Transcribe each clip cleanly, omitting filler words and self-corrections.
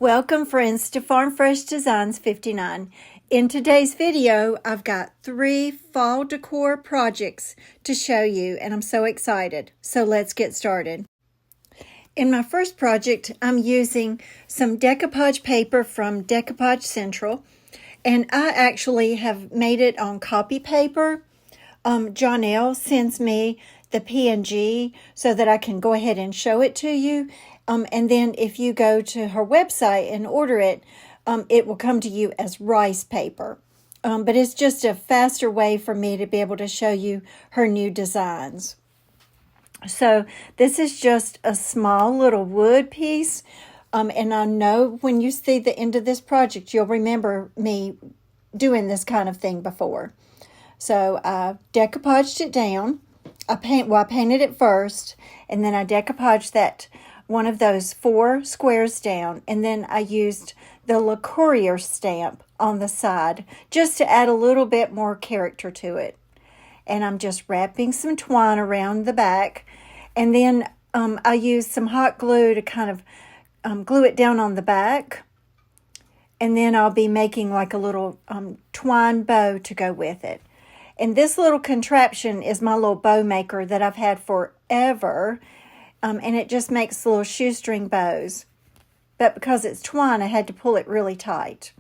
Welcome friends to Farm Fresh Designs 59. In today's video, I've got 3 fall decor projects to show you and I'm so excited. So let's get started. In my first project, I'm using some decoupage paper from Decoupage Central, and I actually have made it on copy paper. Jonelle sends me the PNG so that I can go ahead and show it to you. And then if you go to her website and order it, it will come to you as rice paper. But it's just a faster way for me to be able to show you her new designs. So this is just a small little wood piece. And I know when you see the end of this project, you'll remember me doing this kind of thing before. So I decoupaged it down. I painted it first, and then I decoupaged that one of those 4 squares down, and then I used the Courier stamp on the side just to add a little bit more character to it. And I'm just wrapping some twine around the back, and then I used some hot glue to kind of glue it down on the back, and then I'll be making like a little twine bow to go with it. And this little contraption is my little bow maker that I've had forever. And it just makes little shoestring bows. But because it's twine, I had to pull it really tight.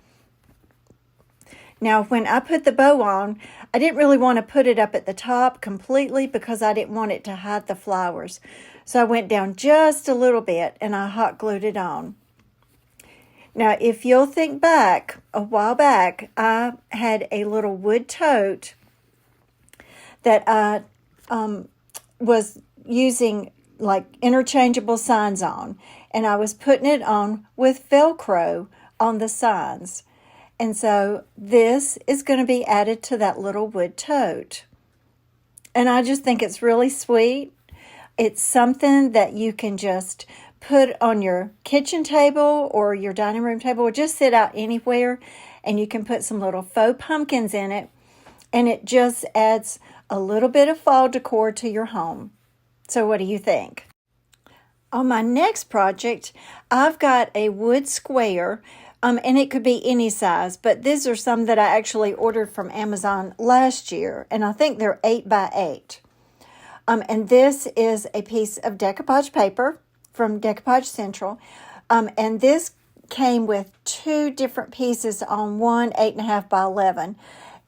Now, when I put the bow on, I didn't really want to put it up at the top completely because I didn't want it to hide the flowers. So I went down just a little bit and I hot glued it on. Now, if you'll think back, a while back, I had a little wood tote that I was using like interchangeable signs on, and I was putting it on with Velcro on the signs. And so this is going to be added to that little wood tote. And I just think it's really sweet. It's something that you can just put on your kitchen table or your dining room table or just sit out anywhere, and you can put some little faux pumpkins in it, and it just adds a little bit of fall decor to your home. So what do you think? On my next project, I've got a wood square, and it could be any size, but these are some that I actually ordered from Amazon last year, and I think they're 8 by 8. And this is a piece of decoupage paper from Decoupage Central, and this came with 2 different pieces on one 8.5 by 11,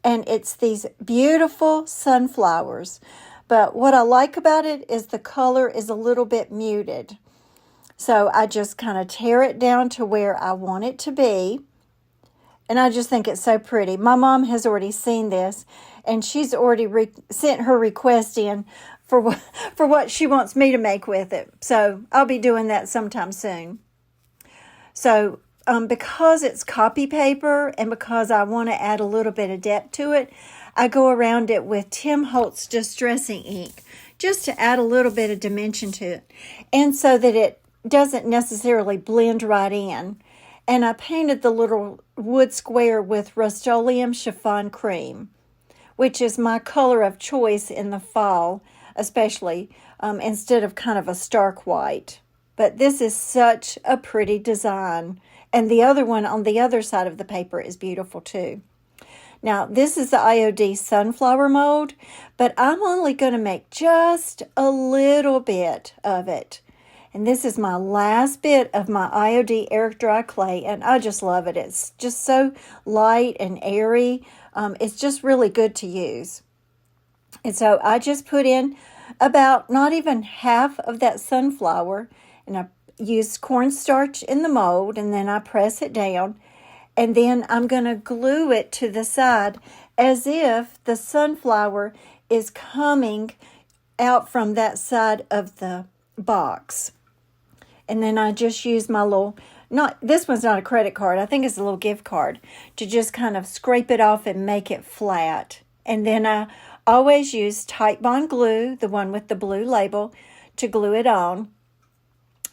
and it's these beautiful sunflowers. But what I like about it is the color is a little bit muted. So I just kind of tear it down to where I want it to be. And I just think it's so pretty. My mom has already seen this, and she's already sent her request in for what she wants me to make with it. So I'll be doing that sometime soon. So because it's copy paper and because I want to add a little bit of depth to it, I go around it with Tim Holtz Distressing Ink just to add a little bit of dimension to it, and so that it doesn't necessarily blend right in. And I painted the little wood square with Rust-Oleum Chiffon Cream, which is my color of choice in the fall, especially instead of kind of a stark white. But this is such a pretty design. And the other one on the other side of the paper is beautiful too. Now, this is the IOD sunflower mold, but I'm only going to make just a little bit of it. And this is my last bit of my IOD air dry clay, and I just love it. It's just so light and airy. It's just really good to use. And so I just put in about not even half of that sunflower, and I use cornstarch in the mold, and then I press it down. And then I'm going to glue it to the side as if the sunflower is coming out from that side of the box. And then I just use my little, this one's not a credit card, I think it's a little gift card, to just kind of scrape it off and make it flat. And then I always use Titebond glue, the one with the blue label, to glue it on.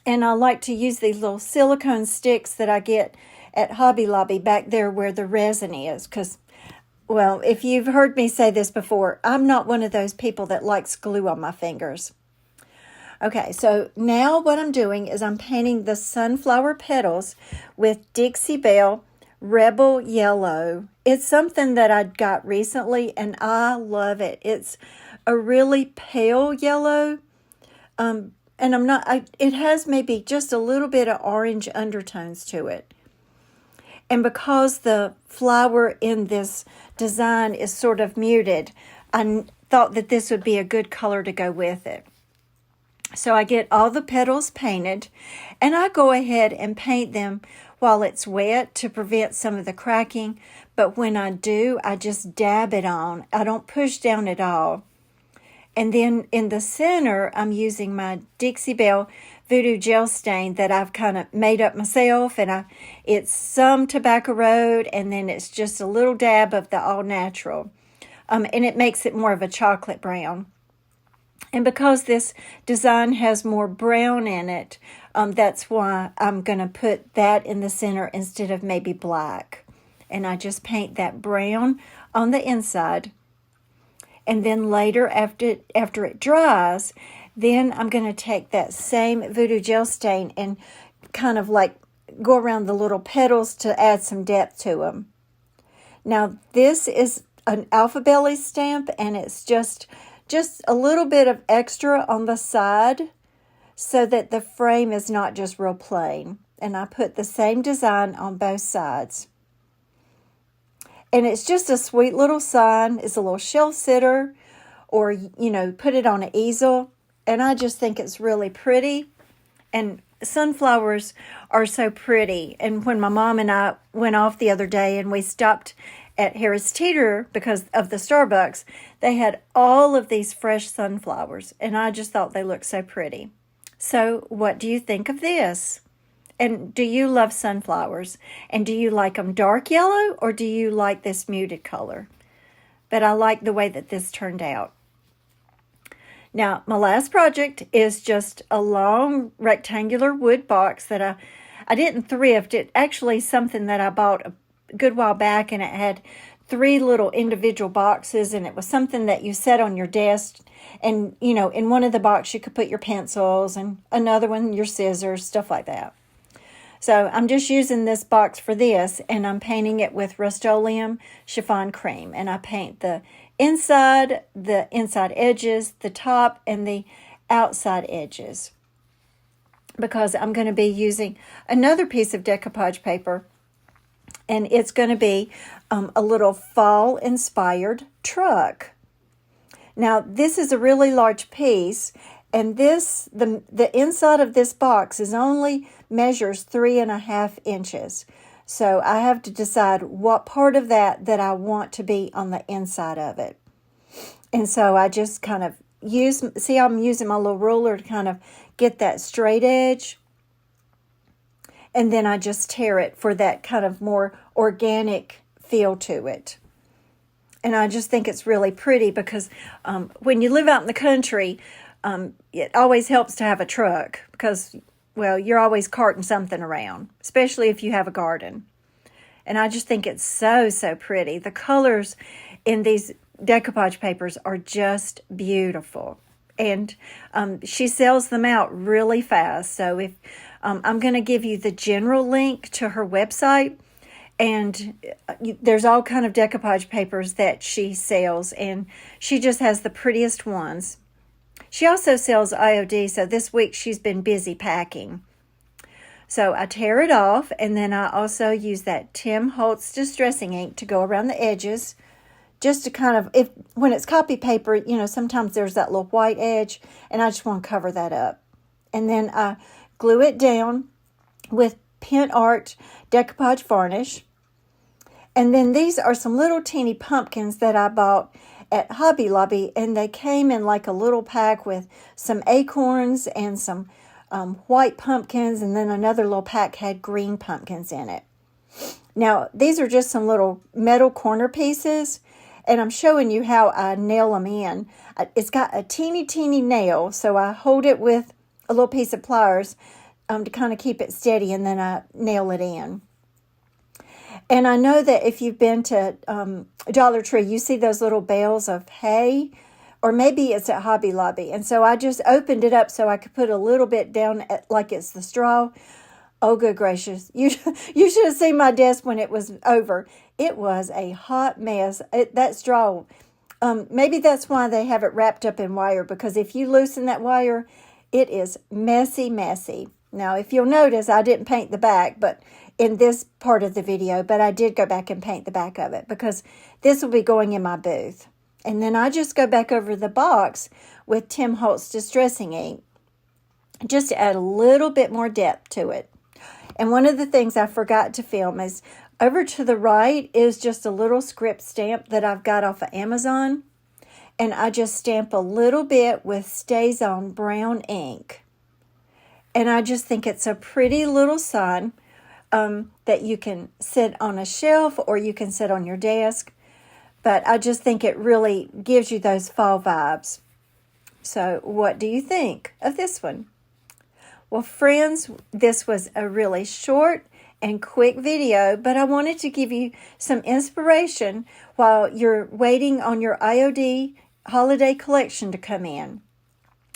And I like to use these little silicone sticks that I get at Hobby Lobby back there where the resin is, because, well, if you've heard me say this before, I'm not one of those people that likes glue on my fingers. Okay, so now what I'm doing is I'm painting the sunflower petals with Dixie Belle Rebel Yellow. It's something that I got recently and I love it. It's a really pale yellow. And it has maybe just a little bit of orange undertones to it. And because the flower in this design is sort of muted, I thought that this would be a good color to go with it. So I get all the petals painted, and I go ahead and paint them while it's wet to prevent some of the cracking. But when I do, I just dab it on. I don't push down at all. And then in the center, I'm using my Dixie Belle Voodoo Gel Stain that I've kind of made up myself. And it's some Tobacco Road, and then it's just a little dab of the All Natural. And it makes it more of a chocolate brown. And because this design has more brown in it, that's why I'm going to put that in the center instead of maybe black. And I just paint that brown on the inside. And then later, after it dries, then I'm going to take that same Voodoo Gel Stain and kind of like go around the little petals to add some depth to them. Now, this is an Alphabellies stamp, and it's just a little bit of extra on the side so that the frame is not just real plain. And I put the same design on both sides. And it's just a sweet little sign. It's a little shelf sitter, or, put it on an easel. And I just think it's really pretty. And sunflowers are so pretty. And when my mom and I went off the other day and we stopped at Harris Teeter because of the Starbucks, they had all of these fresh sunflowers. And I just thought they looked so pretty. So what do you think of this? And do you love sunflowers? And do you like them dark yellow, or do you like this muted color? But I like the way that this turned out. Now, my last project is just a long rectangular wood box that I didn't thrift. It actually something that I bought a good while back, and it had 3 little individual boxes, and it was something that you set on your desk. And, in one of the boxes you could put your pencils, and another one your scissors, stuff like that. So I'm just using this box for this, and I'm painting it with Rust-Oleum Chiffon Cream. And I paint the inside edges, the top, and the outside edges. Because I'm going to be using another piece of decoupage paper, and it's going to be a little fall-inspired truck. Now, this is a really large piece, and the inside of this box measures 3.5 inches. So I have to decide what part of that I want to be on the inside of it. And so I just kind of I'm using my little ruler to kind of get that straight edge. And then I just tear it for that kind of more organic feel to it. And I just think it's really pretty because when you live out in the country, it always helps to have a truck because, well, you're always carting something around, especially if you have a garden. And I just think it's so, so pretty. The colors in these decoupage papers are just beautiful. And she sells them out really fast. So if I'm going to give you the general link to her website. And there's all kind of decoupage papers that she sells. And she just has the prettiest ones. She also sells IOD, so this week she's been busy packing. So I tear it off, and then I also use that Tim Holtz Distressing Ink to go around the edges, just to kind of, when it's copy paper, sometimes there's that little white edge, and I just want to cover that up. And then I glue it down with Pen Art Decoupage Varnish. And then these are some little teeny pumpkins that I bought at Hobby Lobby, and they came in like a little pack with some acorns and some white pumpkins, and then another little pack had green pumpkins in it. Now, these are just some little metal corner pieces, and I'm showing you how I nail them in. It's got a teeny, teeny nail, so I hold it with a little piece of pliers to kind of keep it steady, and then I nail it in. And I know that if you've been to Dollar Tree, you see those little bales of hay or maybe it's at Hobby Lobby. And so I just opened it up so I could put a little bit down like it's the straw. Oh, good gracious. You should have seen my desk when it was over. It was a hot mess. That straw, maybe that's why they have it wrapped up in wire, because if you loosen that wire, it is messy, messy. Now, if you'll notice, I didn't paint the back but in this part of the video, but I did go back and paint the back of it because this will be going in my booth. And then I just go back over the box with Tim Holtz Distressing Ink just to add a little bit more depth to it. And one of the things I forgot to film is over to the right is just a little script stamp that I've got off of Amazon. And I just stamp a little bit with StazOn brown ink. And I just think it's a pretty little sign that you can sit on a shelf or you can sit on your desk. But I just think it really gives you those fall vibes. So what do you think of this one? Well, friends, this was a really short and quick video, but I wanted to give you some inspiration while you're waiting on your IOD holiday collection to come in.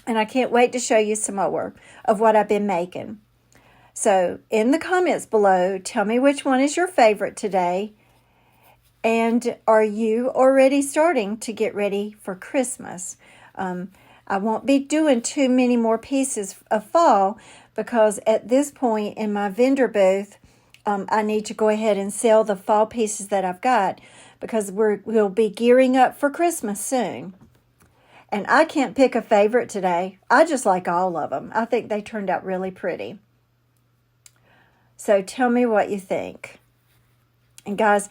And I can't wait to show you some more of what I've been making. So in the comments below, tell me which one is your favorite today. And are you already starting to get ready for Christmas? I won't be doing too many more pieces of fall because at this point in my vendor booth, I need to go ahead and sell the fall pieces that I've got because we'll be gearing up for Christmas soon. And I can't pick a favorite today. I just like all of them. I think they turned out really pretty. So tell me what you think. And guys,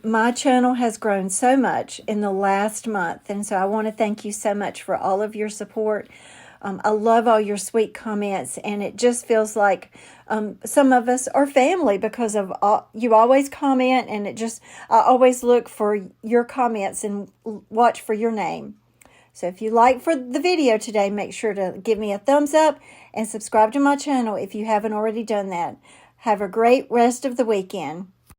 my channel has grown so much in the last month. And so I want to thank you so much for all of your support. I love all your sweet comments. And it just feels like some of us are family because of you always comment. And I always look for your comments and watch for your name. So if you like for the video today, make sure to give me a thumbs up and subscribe to my channel if you haven't already done that. Have a great rest of the weekend.